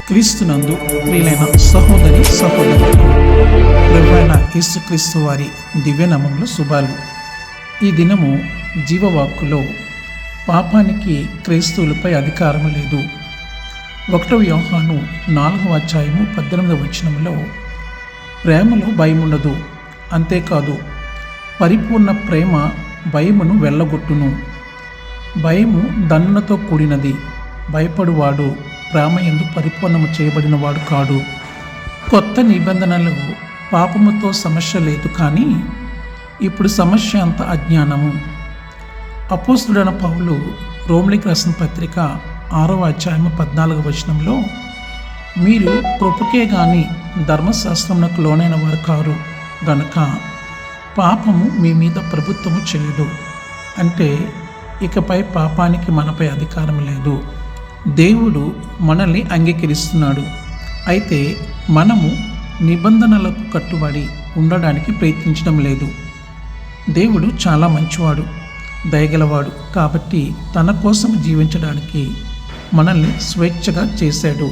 క్రీస్తునందు ప్రియులైన సహోదరి సహోదరులకు ప్రభువైన యేసుక్రీస్తు వారి దివ్యనామములో శుభాలు. ఈ దినము జీవవాక్కులో పాపానికి క్రైస్తవులపై అధికారం లేదు. 1 యోహాను 4:18 ప్రేమలో భయముండదు, అంతేకాదు పరిపూర్ణ ప్రేమ భయమును వెళ్ళగొట్టును. భయము దండనతో కూడినది, భయపడువాడు ప్రేమయందు పరిపూర్ణము చేయబడినవాడు కాడు. కొత్త నిబంధనలు పాపముతో సమస్య లేదు, కానీ ఇప్పుడు సమస్య అంత అజ్ఞానము. అపోస్తుడైన పౌలు రోమిలికి రాసిన పత్రిక 6:14 మీరు కృపకే గాని ధర్మశాస్త్రమునకు లోనైన వారు కారు గనుక పాపము మీ మీద ప్రభుత్వము చేయదు. అంటే ఇకపై పాపానికి మనపై అధికారం లేదు. దేవుడు మనల్ని అంగీకరిస్తున్నాడు. అయితే మనము నిబంధనలకు కట్టుబడి ఉండడానికి ప్రయత్నించడం లేదు. దేవుడు చాలా మంచివాడు, దయగలవాడు. కాబట్టి తన కోసం జీవించడానికి మనల్ని స్వేచ్ఛగా చేశాడు.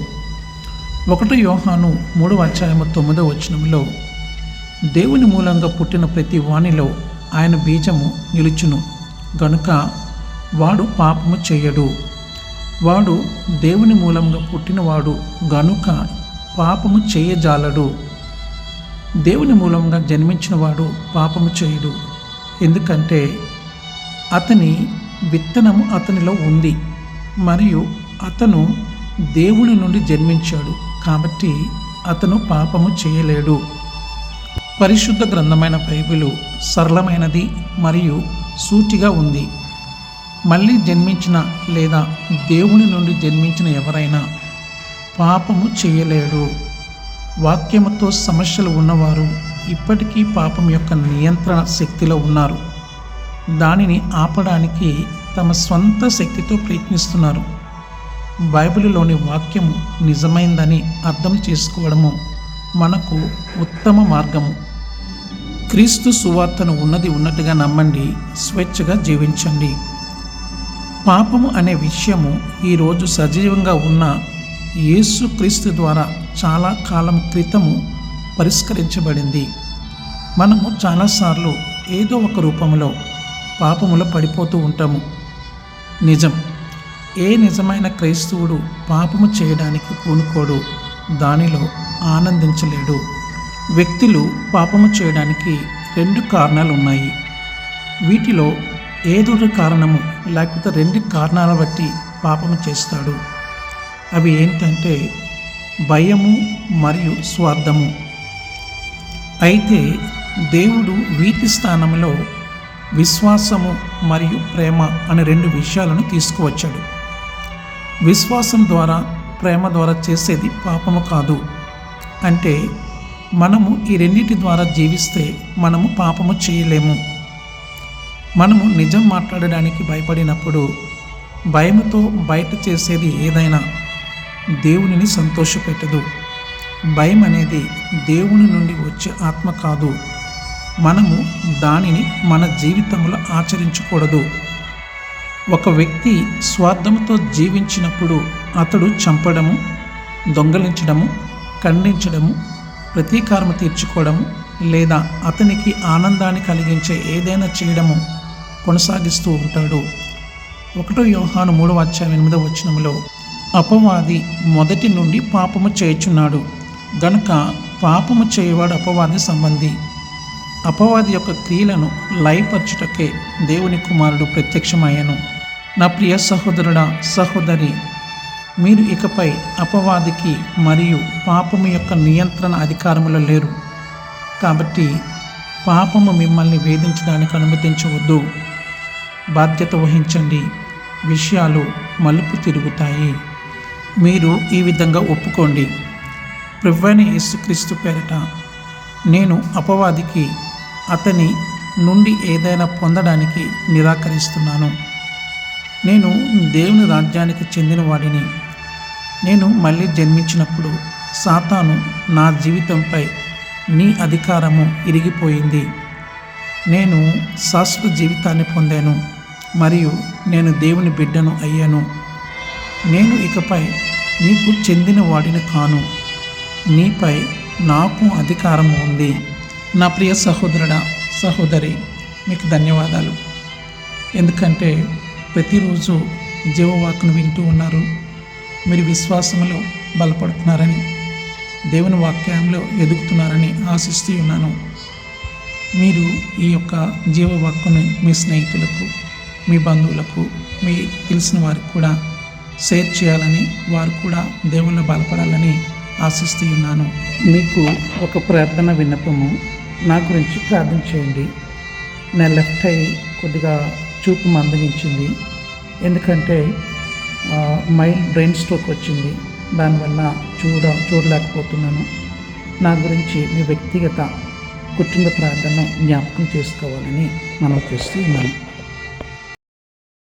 1 యోహాను 3:9 దేవుని మూలంగా పుట్టిన ప్రతి వానిలో ఆయన బీజము నిలుచును గనుక వాడు పాపము చేయడు. వాడు దేవుని మూలంగా పుట్టినవాడు గనుక పాపము చేయజాలడు. దేవుని మూలంగా జన్మించినవాడు పాపము చేయడు, ఎందుకంటే అతని విత్తనము అతనిలో ఉంది మరియు అతను దేవుని నుండి జన్మించాడు, కాబట్టి అతను పాపము చేయలేడు. పరిశుద్ధ గ్రంథమైన బైబిలు సరళమైనది మరియు సూటిగా ఉంది. మళ్ళీ జన్మించిన లేదా దేవుని నుండి జన్మించిన ఎవరైనా పాపము చేయలేడు. వాక్యముతో సమస్యలు ఉన్నవారు ఇప్పటికీ పాపం యొక్క నియంత్రణ శక్తిలో ఉన్నారు. దానిని ఆపడానికి తమ స్వంత శక్తితో ప్రయత్నిస్తున్నారు. బైబిలులోని వాక్యము నిజమైందని అర్థం చేసుకోవడము మనకు ఉత్తమ మార్గము. క్రీస్తు సువార్తను ఉన్నట్టుగా నమ్మండి, స్వేచ్ఛగా జీవించండి. పాపము అనే విషయము ఈరోజు సజీవంగా ఉన్న యేసుక్రీస్తు ద్వారా చాలా కాలం క్రితము పరిష్కరించబడింది. మనము చాలాసార్లు ఏదో ఒక రూపంలో పాపములో పడిపోతూ ఉంటాము. నిజం, ఏ నిజమైన క్రైస్తవుడు పాపము చేయడానికి పూనుకోడు, దానిలో ఆనందించలేడు. వ్యక్తులు పాపము చేయడానికి 2 కారణాలు ఉన్నాయి. వీటిలో ఏదో ఒక కారణము లేకపోతే 2 కారణాల బట్టి పాపము చేస్తాడు. అవి ఏంటంటే భయము మరియు స్వార్థము. అయితే దేవుడు వీటి స్థానంలో విశ్వాసము మరియు ప్రేమ అనే 2 విషయాలను తీసుకువచ్చాడు. విశ్వాసం ద్వారా, ప్రేమ ద్వారా చేసేది పాపము కాదు. అంటే మనము ఈ రెండింటి ద్వారా జీవిస్తే మనము పాపము చేయలేము. మనము నిజం మాట్లాడడానికి భయపడినప్పుడు, భయముతో బయట చేసేది ఏదైనా దేవునిని సంతోషపెట్టదు. భయం అనేది దేవుని నుండి వచ్చే ఆత్మ కాదు. మనము దానిని మన జీవితంలో ఆచరించకూడదు. ఒక వ్యక్తి స్వార్థముతో జీవించినప్పుడు అతడు చంపడము, దొంగలించడము, ఖండించడము, ప్రతీకారము తీర్చుకోవడము లేదా అతనికి ఆనందాన్ని కలిగించే ఏదైనా చేయడము కొనసాగిస్తూ ఉంటాడు. 1 యోహాను 3:8 అపవాది మొదటి నుండి పాపము చేయుచున్నాడు గనుక పాపము చేయవాడు అపవాది సంబంధి. అపవాది యొక్క క్రియలను లయపరచుటకే దేవుని కుమారుడు ప్రత్యక్షమయ్యను. నా ప్రియ సహోదరుడా, సహోదరి, మీరు ఇకపై అపవాదికి మరియు పాపము యొక్క నియంత్రణ అధికారములో లేరు. కాబట్టి పాపము మిమ్మల్ని వేధించడానికి అనుమతించవద్దు. బాధ్యత వహించండి. విషయాలు మలుపు తిరుగుతాయి. మీరు ఈ విధంగా ఒప్పుకోండి. ప్రభువైన యేసుక్రీస్తు పేరిట నేను అపవాదికి, అతని నుండి ఏదైనా పొందడానికి నిరాకరిస్తున్నాను. నేను దేవుని రాజ్యానికి చెందిన వాడిని. నేను మళ్ళీ జన్మించినప్పుడు సాతాను నా జీవితంపై నీ అధికారము ఇరిగిపోయింది. నేను శాశ్వత జీవితాన్ని పొందాను. మరియు నేను దేవుని బిడ్డను అయ్యాను. నేను ఇకపై నీకు చెందిన వాడిని కాను. నీపై నాకు అధికారం ఉంది. నా ప్రియ సహోదరుడా, సహోదరి, మీకు ధన్యవాదాలు. ఎందుకంటే ప్రతిరోజు జీవవాక్కును వింటూ ఉన్నారు. మీరు విశ్వాసంలో బలపడుతున్నారని, దేవుని వాక్యంలో ఎదుగుతున్నారని ఆశిస్తూ ఉన్నాను. మీరు ఈ యొక్క జీవవాక్కును మీ స్నేహితులకు, మీ బంధువులకు, మీ తెలిసిన వారికి కూడా షేర్ చేయాలని, వారు కూడా దేవుళ్ళు బలపడాలని ఆశిస్తూ ఉన్నాను. మీకు ఒక ప్రార్థన విన్నపము, నా గురించి ప్రార్థన చేయండి. నా లెఫ్ట్ ఐ కొద్దిగా చూపు మందగించింది. ఎందుకంటే మైల్డ్ బ్రెయిన్ స్ట్రోక్ వచ్చింది. దానివల్ల చూడలేకపోతున్నాను. నా గురించి మీ వ్యక్తిగత కుటుంబ ప్రార్థన జ్ఞాపకం చేసుకోవాలని మనవి చేస్తూ ఉన్నాను.